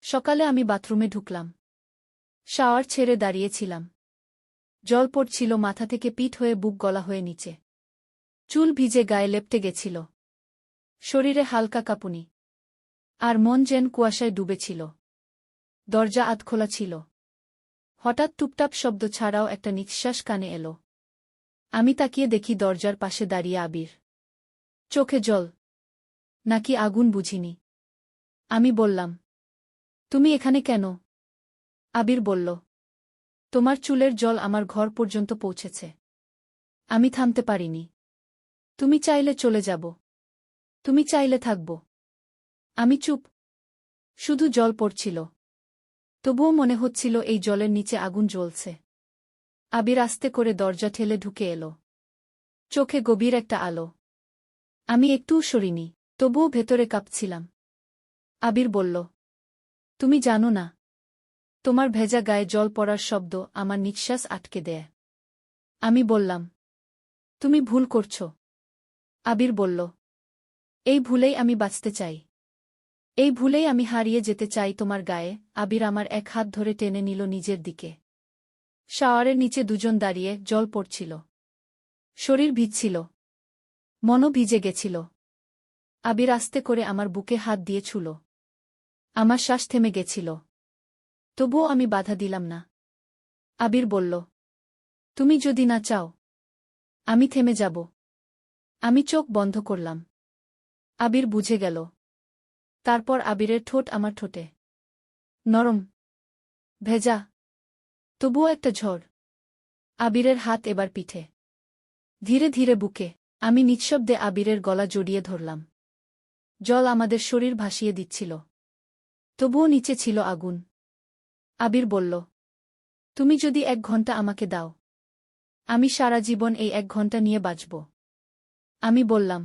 সকালে আমি বাথরুমে ঢুকলাম। শাওয়ার ছেড়ে দাঁড়িয়েছিলাম। জল পড়ছিল মাথা থেকে পিঠ হয়ে বুক গলা হয়ে নিচে। চুল ভিজে গায়ে লেপ্টে গেছিল। শরীরে হালকা কাঁপুনি। আর মন যেন কুয়াশায় ডুবেছিল। দরজা আধখোলা ছিল। হঠাৎ টুপটাপ শব্দ ছাড়াও একটা নিঃশ্বাস কানে এলো। আমি তাকিয়ে দেখি দরজার পাশে দাঁড়িয়ে আবির। চোখে জল। নাকি আগুন বুঝিনি। আমি বললাম, তুমি এখানে কেন? আবির বলল, তোমার চুলের জল আমার ঘর পর্যন্ত পৌঁছেছে। আমি থামতে পারিনি। তুমি চাইলে চলে যাব। তুমি চাইলে থাকব। আমি চুপ। শুধু জল পড়ছিল। তবুও মনে হচ্ছিল এই জলের নিচে আগুন জ্বলছে। আবির আস্তে করে দরজা ঠেলে ঢুকে এলো। চোখে গভীর একটা আলো। আমি একটুও সরিনি, তবুও ভেতরে কাঁপছিলাম। আবির বলল, তুমি জানো না, তোমার ভেজা গায়ে জল পড়ার শব্দ আমার নিঃশ্বাস আটকে দেয়। আমি বললাম, তুমি ভুল করছ। আবির বলল, এই ভুলেই আমি বাঁচতে চাই। এই ভুলেই আমি হারিয়ে যেতে চাই তোমার গায়ে। আবির আমার এক হাত ধরে টেনে নিল নিজের দিকে। শাওয়ারের নিচে দুজন দাঁড়িয়ে, জল পড়ছিল। শরীর ভিজছিল। মনও ভিজে গেছিল। আবির আস্তে করে আমার বুকে হাত দিয়ে ছুল। আমার শ্বাস থেমে গেছিল। তবুও আমি বাধা দিলাম না। আবির বলল, তুমি যদি না চাও, আমি থেমে যাব। আমি চোখ বন্ধ করলাম। আবির বুঝে গেল। তারপর আবিরের ঠোঁট আমার ঠোঁটে। নরম। ভেজা। তবুও একটা ঝড়। আবিরের হাত এবার পিঠে। ধীরে ধীরে বুকে। আমি নিঃশব্দে আবিরের গলা জড়িয়ে ধরলাম। জল আমাদের শরীর ভাসিয়ে দিচ্ছিল। তবুও নিচে ছিল আগুন। আবির বলল, তুমি যদি 1 ঘন্টা আমাকে দাও, আমি সারা জীবন এই 1 ঘন্টা নিয়ে বাঁচব। আমি বললাম,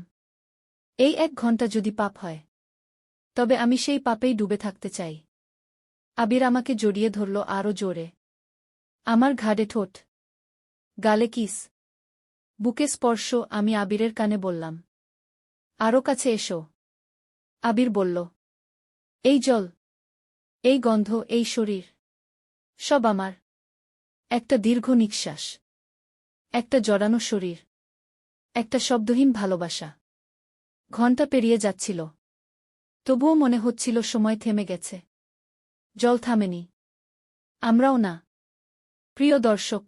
এই 1 ঘন্টা যদি পাপ হয়, তবে আমি সেই পাপেই ডুবে থাকতে চাই। আবির আমাকে জড়িয়ে ধরল আরও জোরে। আমার ঘাড়ে ঠোঁট। গালে কিস। বুকে স্পর্শ। আমি আবিরের কানে বললাম, আরও কাছে এসো। আবির বলল, এই জল, এই গন্ধ, এই শরীর, সব আমার। একটা দীর্ঘ নিঃশ্বাস। একটা জড়ানো শরীর। একটা শব্দহীন ভালোবাসা। ঘণ্টা পেরিয়ে যাচ্ছিল। তবুও মনে হচ্ছিল সময় থেমে গেছে। জল থামেনি। আমরাও না। প্রিয় দর্শক,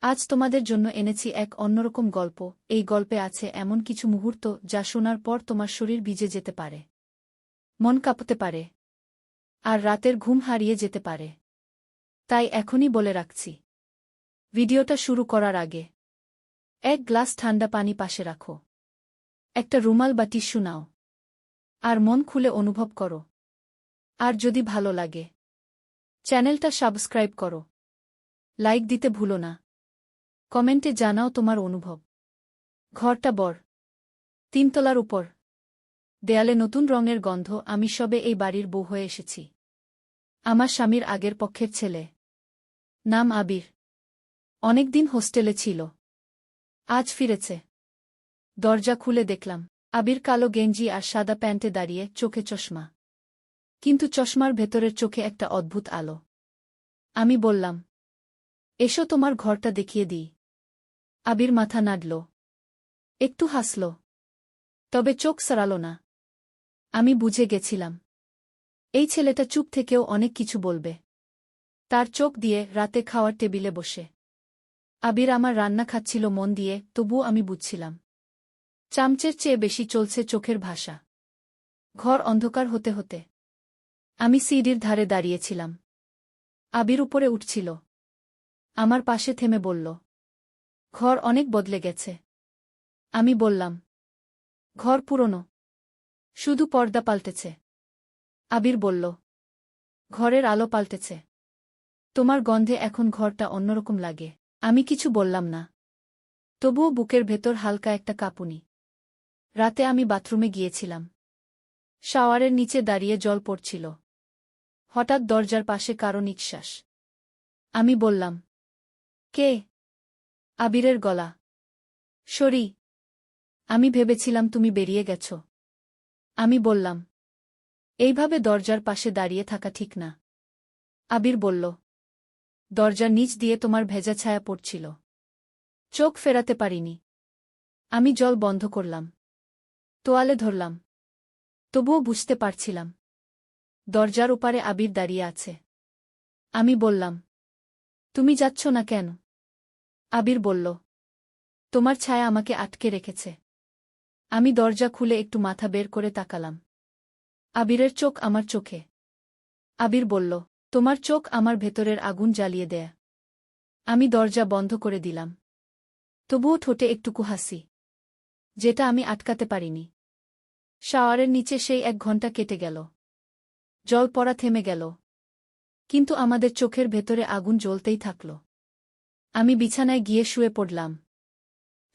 আজ তোমাদের জন্য এনেছি এক অন্যরকম গল্প। এই গল্পে আছে এমন কিছু মুহূর্ত যা শোনার পর তোমার শরীর ভিজে যেতে পারে, মন কাঁপতে পারে, আর রাতের ঘুম হারিয়ে যেতে পারে। তাই এখনই বলে রাখছি, ভিডিওটা শুরু করার আগে 1 গ্লাস ঠান্ডা পানি পাশে রাখো। একটা রুমাল বা টিস্যু নাও। আর মন খুলে অনুভব করো। আর যদি ভালো লাগে, চ্যানেলটা সাবস্ক্রাইব করো। লাইক দিতে ভুলো না। কমেন্টে জানাও তোমার অনুভব। ঘরটা বড়। 3 তলার উপর। দেয়ালে নতুন রঙের গন্ধ। আমি সবে এই বাড়ির বউ হয়ে এসেছি। আমার স্বামীর আগের পক্ষের ছেলে। নাম আবির। অনেকদিন হোস্টেলে ছিল। আজ ফিরেছে। দরজা খুলে দেখলাম, আবির কালো গেঞ্জি আর সাদা প্যান্টে দাঁড়িয়ে, চোখে চশমা। কিন্তু চশমার ভেতরের চোখে একটা অদ্ভুত আলো। আমি বললাম, এসো তোমার ঘরটা দেখিয়ে দিই। আবির মাথা নাড়ল। একটু হাসল। তবে চোখ সরাল না। আমি বুঝে গেছিলাম, এই ছেলেটা চুপ থেকেও অনেক কিছু বলবে। তার চোখ দিয়ে রাতে খাওয়ার টেবিলে বসে আবির আমার রান্না খাচ্ছিল মন দিয়ে, তবুও আমি বুঝছিলাম, চামচের চেয়ে বেশি চলছে চোখের ভাষা। ঘর অন্ধকার হতে হতে আমি সিঁড়ির ধারে দাঁড়িয়েছিলাম। আবির উপরে উঠছিল। আমার পাশে থেমে বলল, ঘর অনেক বদলে গেছে। আমি বললাম, ঘর পুরনো, শুধু পর্দা পাল্টেছে। আবির বলল, ঘরের আলো পাল্টেছে। তোমার গন্ধে এখন ঘরটা অন্যরকম লাগে। আমি কিছু বললাম না। তবুও বুকের ভেতর হালকা একটা কাঁপুনি। রাতে আমি বাথরুমে গিয়েছিলাম। শাওয়ারের নিচে দাঁড়িয়ে জল পড়ছিল। হঠাৎ দরজার পাশে কারো নিঃশ্বাস। আমি বললাম, কে? আবিরের গলা। সরি। আমি ভেবেছিলাম তুমি বেরিয়ে গেছ। আমি বললাম, এইভাবে দরজার পাশে দাঁড়িয়ে থাকা ঠিক না। আবির বলল। দরজার নিচ দিয়ে তোমার ভেজা ছায়া পড়ছিল। চোখ ফেরাতে পারিনি। আমি জল বন্ধ করলাম। তোয়ালে ধরলাম। তবুও বুঝতে পারছিলাম। দরজার ওপারে আবির দাঁড়িয়ে আছে। আমি বললাম, তুমি যাচ্ছ না কেন? আবির বলল, তোমার ছায়া আমাকে আটকে রেখেছে। আমি দরজা খুলে একটু মাথা বের করে তাকালাম। আবিরের চোখ আমার চোখে। আবির বলল, তোমার চোখ আমার ভেতরের আগুন জ্বালিয়ে দেয়। আমি দরজা বন্ধ করে দিলাম। তবুও ঠোঁটে একটুকু হাসি, যেটা আমি আটকাতে পারিনি। শাওয়ারের নিচে সেই 1 ঘণ্টা কেটে গেল। জল পড়া থেমে গেল। কিন্তু আমাদের চোখের ভেতরে আগুন জ্বলতেই থাকল। আমি বিছানায় গিয়ে শুয়ে পড়লাম।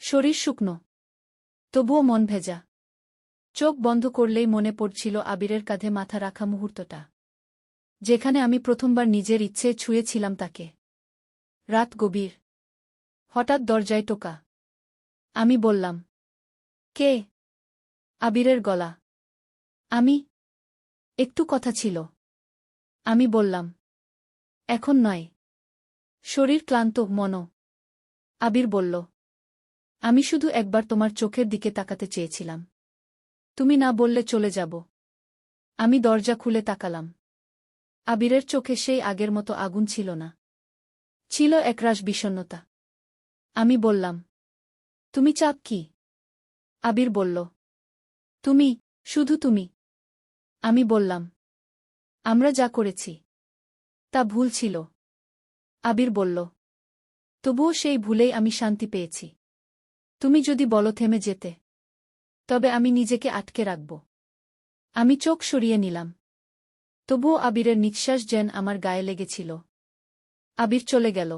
শরীর শুকনো, তবুও মন ভেজা। চোখ বন্ধ করলেই মনে পড়ছিল আবিরের কাঁধে মাথা রাখা মুহূর্তটা, যেখানে আমি প্রথমবার নিজের ইচ্ছে ছুঁয়েছিলাম তাকে। রাত গভীর। হঠাৎ দরজায় টোকা। আমি বললাম, কে? আবিরের গলা। আমি। একটু কথা ছিল। আমি বললাম, এখন নয়। শরীর ক্লান্ত, মনও। আবির বলল, আমি শুধু একবার তোমার চোখের দিকে তাকাতে চেয়েছিলাম। তুমি না বললে চলে যাব। আমি দরজা খুলে তাকালাম। আবিরের চোখে সেই আগের মতো আগুন ছিল না। ছিল একরাশ বিষণ্ণতা। আমি বললাম, তুমি চাপ কি? আবির বলল, তুমি, শুধু তুমি। আমি বললাম, আমরা যা করেছি তা ভুল ছিল। আবির বলল, তবুও সেই ভুলেই আমি শান্তি পেয়েছি। তুমি যদি বলো থেমে যেতে, তবে আমি নিজেকে আটকে রাখব। আমি চোখ সরিয়ে নিলাম। তবুও আবিরের নিঃশ্বাস যেন আমার গায়ে লেগেছিল। আবির চলে গেল।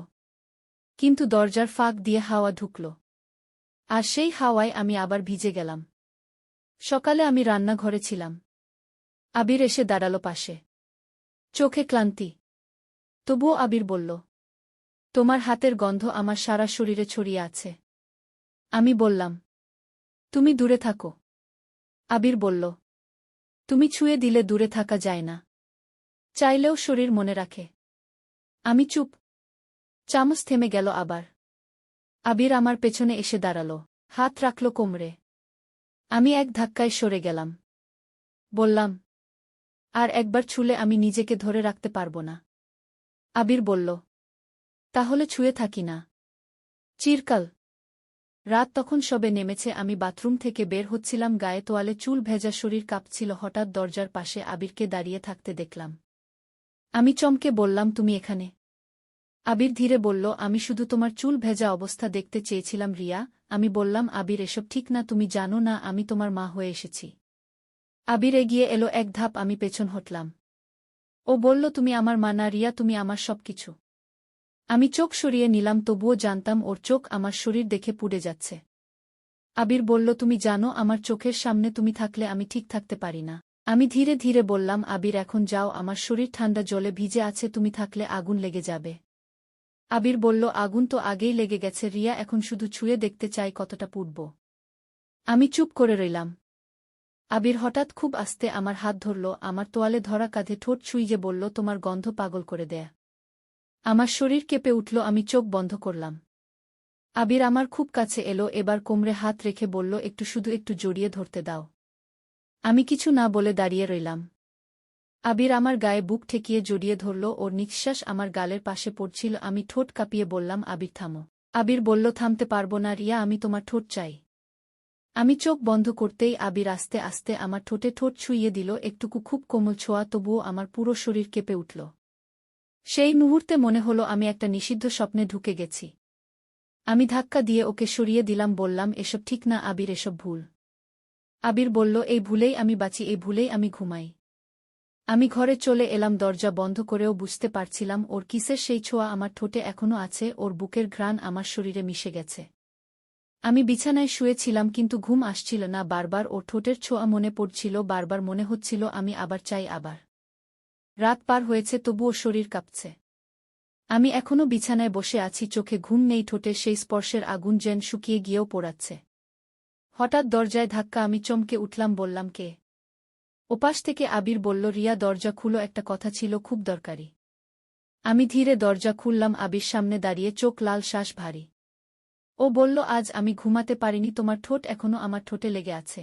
কিন্তু দরজার ফাঁক দিয়ে হাওয়া ঢুকল। আর সেই হাওয়ায় আমি আবার ভিজে গেলাম। সকালে আমি রান্নাঘরে ছিলাম। আবির এসে দাঁড়ালো পাশে। চোখে ক্লান্তি। তবুও আবির বলল, তোমার হাতের গন্ধ আমার সারা শরীরে ছড়িয়ে আছে। আমি বললাম, তুমি দূরে থাকো। আবির বলল, তুমি ছুঁয়ে দিলে দূরে থাকা যায় না। চাইলেও শরীর মনে রাখে। আমি চুপ। চামচ থেমে গেল আবার। আবির আমার পেছনে এসে দাঁড়াল, হাত রাখল কোমরে। আমি এক ধাক্কায় সরে গেলাম। বললাম, আর একবার ছুলে আমি নিজেকে ধরে রাখতে পারব না। আবির বলল, তাহলে ছুঁয়ে থাকি না। চিরকাল। রাত তখন সবে নেমেছে। আমি বাথরুম থেকে বের হচ্ছিলাম, গায়ে তোয়ালে, চুল ভেজা, শরীর কাঁপছিল। হঠাৎ দরজার পাশে আবিরকে দাঁড়িয়ে থাকতে দেখলাম। আমি চমকে বললাম, তুমি এখানে? আবির ধীরে বলল, আমি শুধু তোমার চুল ভেজা অবস্থা দেখতে চেয়েছিলাম রিয়া। আমি বললাম, আবির এসব ঠিক না, তুমি জানো না আমি তোমার মা হয়ে এসেছি। আবির এগিয়ে এলো 1 ধাপ। আমি পেছন হটলাম। ও বলল, তুমি আমার মা না রিয়া, তুমি আমার সবকিছু। আমি চোখ সরিয়ে নিলাম, তবুও জানতাম ওর চোখ আমার শরীর দেখে পুড়ে যাচ্ছে। আবির বলল, তুমি জানো আমার চোখের সামনে তুমি থাকলে আমি ঠিক থাকতে পারি না। আমি ধীরে ধীরে বললাম, আবির এখন যাও, আমার শরীর ঠান্ডা জলে ভিজে আছে, তুমি থাকলে আগুন লেগে যাবে। আবির বলল, আগুন তো আগেই লেগে গেছে রিয়া, এখন শুধু ছুঁয়ে দেখতে চাই কতটা পুড়ব। আমি চুপ করে রইলাম। আবির হঠাৎ খুব আস্তে আমার হাত ধরল, আমার তোয়ালে ধরা কাঁধে ঠোঁট ছুঁইয়ে বলল, তোমার গন্ধ পাগল করে দেয়া। আমার শরীর কেঁপে উঠল। আমি চোখ বন্ধ করলাম। আবির আমার খুব কাছে এলো, এবার কোমরে হাত রেখে বলল, শুধু একটু জড়িয়ে ধরতে দাও। আমি কিছু না বলে দাঁড়িয়ে রইলাম। আবির আমার গায়ে বুক ঠেকিয়ে জড়িয়ে ধরল, ওর নিঃশ্বাস আমার গালের পাশে পড়ছিল। আমি ঠোঁট কাঁপিয়ে বললাম, আবির থামো। আবির বলল, থামতে পারবো না রিয়া, আমি তোমার ঠোঁট চাই। আমি চোখ বন্ধ করতেই আবির আস্তে আস্তে আমার ঠোঁটে ঠোঁট ছুঁইয়ে দিল, একটুকু খুব কোমল ছোঁয়া, তবুও আমার পুরো শরীর কেঁপে উঠল। সেই মুহূর্তে মনে হলো আমি একটা নিষিদ্ধ স্বপ্নে ঢুকে গেছি। আমি ধাক্কা দিয়ে ওকে সরিয়ে দিলাম, বললাম, এসব ঠিক না আবির, এসব ভুল। আবির বলল, এই ভুলেই আমি বাঁচি, এই ভুলেই আমি ঘুমাই। আমি ঘরে চলে এলাম, দরজা বন্ধ করেও বুঝতে পারছিলাম ওর কিসের সেই ছোঁয়া আমার ঠোঁটে এখনো আছে, ওর বুকের ঘ্রাণ আমার শরীরে মিশে গেছে। আমি বিছানায় শুয়েছিলাম, কিন্তু ঘুম আসছিল না। বারবার ওর ঠোঁটের ছোঁয়া মনে পড়ছিল, বারবার মনে হচ্ছিল আমি আবার চাই আবার। রাত পার হয়েছে, তবুও শরীর কাঁপছে। আমি এখনো বিছানায় বসে আছি, চোখে ঘুম নেই, ঠোঁটের সেই স্পর্শের আগুন যেন শুকিয়ে গিয়েও পোড়াচ্ছে। হঠাৎ দরজায় ধাক্কা। আমি চমকে উঠলাম, বললাম, কে? ওপাশ থেকে আবির বলল, রিয়া দরজা খুলো, একটা কথা ছিল খুব দরকারি। আমি ধীরে দরজা খুললাম। আবির সামনে দাঁড়িয়ে, চোখ লাল, শ্বাস ভারী। ও বলল, আজ আমি ঘুমাতে পারিনি, তোমার ঠোঁট এখনো আমার ঠোঁটে লেগে আছে।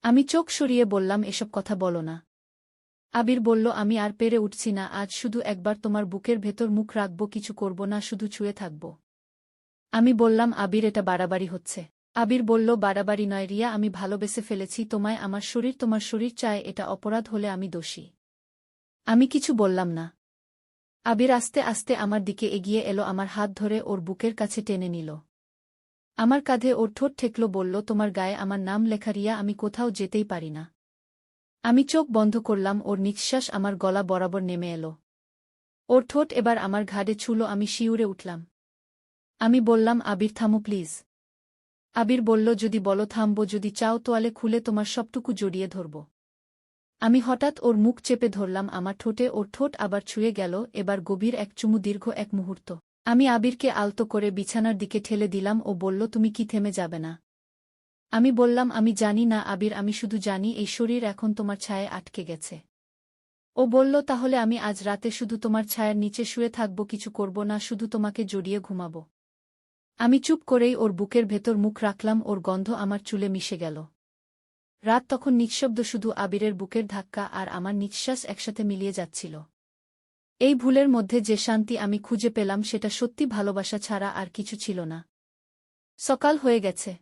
আমি চোখ সরিয়ে বললাম, এসব কথা বলো না। আবির বলল, আমি আর পেরে উঠছি না, আজ শুধু একবার তোমার বুকের ভেতর মুখ রাখব, কিছু করব না, শুধু ছুঁয়ে থাকব। আমি বললাম, আবির এটা বাড়াবাড়ি হচ্ছে। আবির বলল, বাড়াবাড়ি নয় রিয়া, আমি ভালোবেসে ফেলেছি তোমায়, আমার শরীর তোমার শরীর চায়, এটা অপরাধ হলে আমি দোষী। আমি কিছু বললাম না। আবির আস্তে আস্তে আমার দিকে এগিয়ে এলো, আমার হাত ধরে ওর বুকের কাছে টেনে নিল। আমার কাঁধে ওর ঠোঁট ঠেকল, বলল, তোমার গায়ে আমার নাম লেখা রিয়া, আমি কোথাও যেতেই পারি না। আমি চোখ বন্ধ করলাম, ওর নিঃশ্বাস আমার গলা বরাবর নেমে এলো। ওর ঠোঁট এবার আমার ঘাড়ে ছুঁল, আমি শিউরে উঠলাম। আমি বললাম, আবির থামো প্লিজ। আবির বলল, যদি বলো থামব, যদি চাও তোয়ালে খুলে তোমার সবটুকু জড়িয়ে ধরব। আমি হঠাৎ ওর মুখ চেপে ধরলাম, আমার ঠোঁটে ওর ঠোঁট আবার ছুঁয়ে গেল, এবার গভীর এক চুমু, দীর্ঘ এক মুহূর্ত। আমি আবিরকে আলতো করে বিছানার দিকে ঠেলে দিলাম। ও বলল, তুমি কি থেমে যাবে না? আমি বললাম, আমি জানি না আবির, আমি শুধু জানি এই শরীর এখন তোমার ছায়ায় আটকে গেছে। ও বলল, তাহলে আমি আজ রাতে শুধু তোমার ছায়ার নিচে শুয়ে থাকব, কিছু করব না, শুধু তোমাকে জড়িয়ে ঘুমাব। আমি চুপ করেই ওর বুকের ভেতর মুখ রাখলাম, ওর গন্ধ আমার চুলে মিশে গেল। রাত তখন নিঃশব্দ, শুধু আবিরের বুকের ধাক্কা আর আমার নিঃশ্বাস একসাথে মিলিয়ে যাচ্ছিল। এই ভুলের মধ্যে যে শান্তি আমি খুঁজে পেলাম, সেটা সত্যি ভালোবাসা ছাড়া আর কিছু ছিল না। সকাল হয়ে গেছে।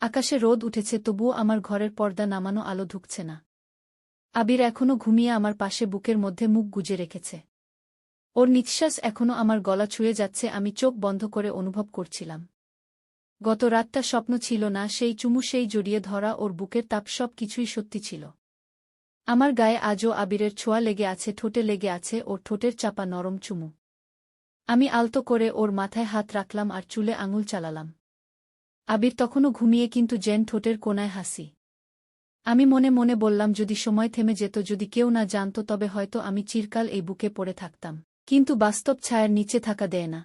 আকাশে রোদ উঠেছে, তবুও আমার ঘরের পর্দা নামানো আলো ঢুকছে না। আবির এখনো ঘুমিয়ে আমার পাশে বুকের মধ্যে মুখ গুজে রেখেছে। ওর নিঃশ্বাস এখনো আমার গলা ছুঁয়ে যাচ্ছে, আমি চোখ বন্ধ করে অনুভব করছিলাম। গত রাতটা স্বপ্ন ছিল না, সেই চুমু, সেই জড়িয়ে ধরা, ওর বুকের তাপ, সব কিছুই সত্যি ছিল। আমার গায়ে আজও আবিরের ছোঁয়া লেগে আছে, ঠোঁটে লেগে আছে ওর ঠোঁটের চাপা নরম চুমু। আমি আলতো করে ওর মাথায় হাত রাখলাম আর চুলে আঙুল চালালাম। আবির তখনও ঘুমিয়ে, কিন্তু যেন ঠোঁটের কোণায় হাসি। আমি মনে মনে বললাম, যদি সময় থেমে যেত, যদি কেউ না জানত, তবে হয়তো আমি চিরকাল এই বুকে পড়ে থাকতাম। কিন্তু বাস্তব ছায়ার নিচে থাকা দেয় না।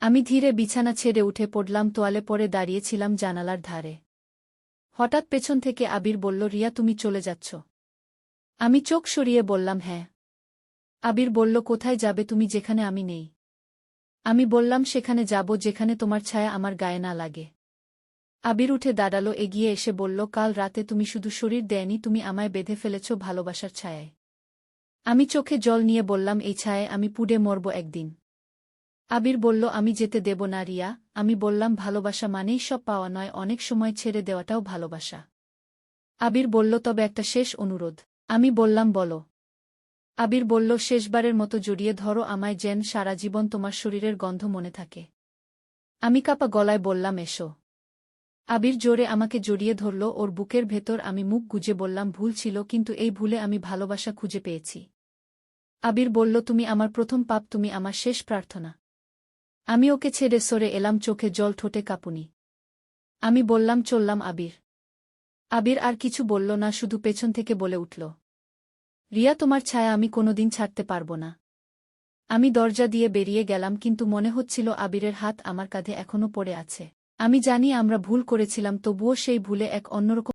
আমি ধীরে বিছানা ছেড়ে উঠে পড়লাম, তোয়ালে পরে দাঁড়িয়েছিলাম জানালার ধারে। হঠাৎ পেছন থেকে আবির বলল, রিয়া তুমি চলে যাচ্ছ? আমি চোখ সরিয়ে বললাম, হ্যাঁ। আবির বলল, কোথায় যাবে তুমি, যেখানে আমি নেই? আমি বললাম, সেখানে যাব যেখানে তোমার ছায়া আমার গায়ে না লাগে। আবির উঠে দাঁড়ালো, এগিয়ে এসে বলল, কাল রাতে তুমি শুধু শরীর দেয়নি, তুমি আমায় বেঁধে ফেলেছ ভালোবাসার ছায়ায়। আমি চোখে জল নিয়ে বললাম, এই ছায়ায় আমি পুড়ে মরব একদিন। আবির বলল, আমি যেতে দেব না রিয়া। আমি বললাম, ভালোবাসা মানেই সব পাওয়া নয়, অনেক সময় ছেড়ে দেওয়াটাও ভালোবাসা। আবির বলল, তবে একটা শেষ অনুরোধ। আমি বললাম, বলো। আবির বলল, শেষবারের মতো জড়িয়ে ধরো আমায়, যেন সারা জীবন তোমার শরীরের গন্ধ মনে থাকে। আমি কাঁপা গলায় বললাম, এসো। আবির জোরে আমাকে জড়িয়ে ধরল ওর বুকের ভেতর। আমি মুখ গুজে বললাম, ভুল ছিল, কিন্তু এই ভুলে আমি ভালোবাসা খুঁজে পেয়েছি। আবির বলল, তুমি আমার প্রথম পাপ, তুমি আমার শেষ প্রার্থনা। আমি ওকে ছেড়ে সরে এলাম, চোখে জল, ঠোঁটে কাঁপুনি। আমি বললাম, চললাম আবির। আবির আর কিছু বলল না, শুধু পেছন থেকে বলে উঠল, রিয়া তোমার ছায়া আমি কোনোদিন ছাড়তে পারব না। আমি দরজা দিয়ে বেরিয়ে গেলাম, কিন্তু মনে হচ্ছিল আবিরের হাত আমার কাঁধে এখনো পড়ে আছে। আমি জানি আমরা ভুল করেছিলাম, তবুও সেই ভুলে এক অন্যরকম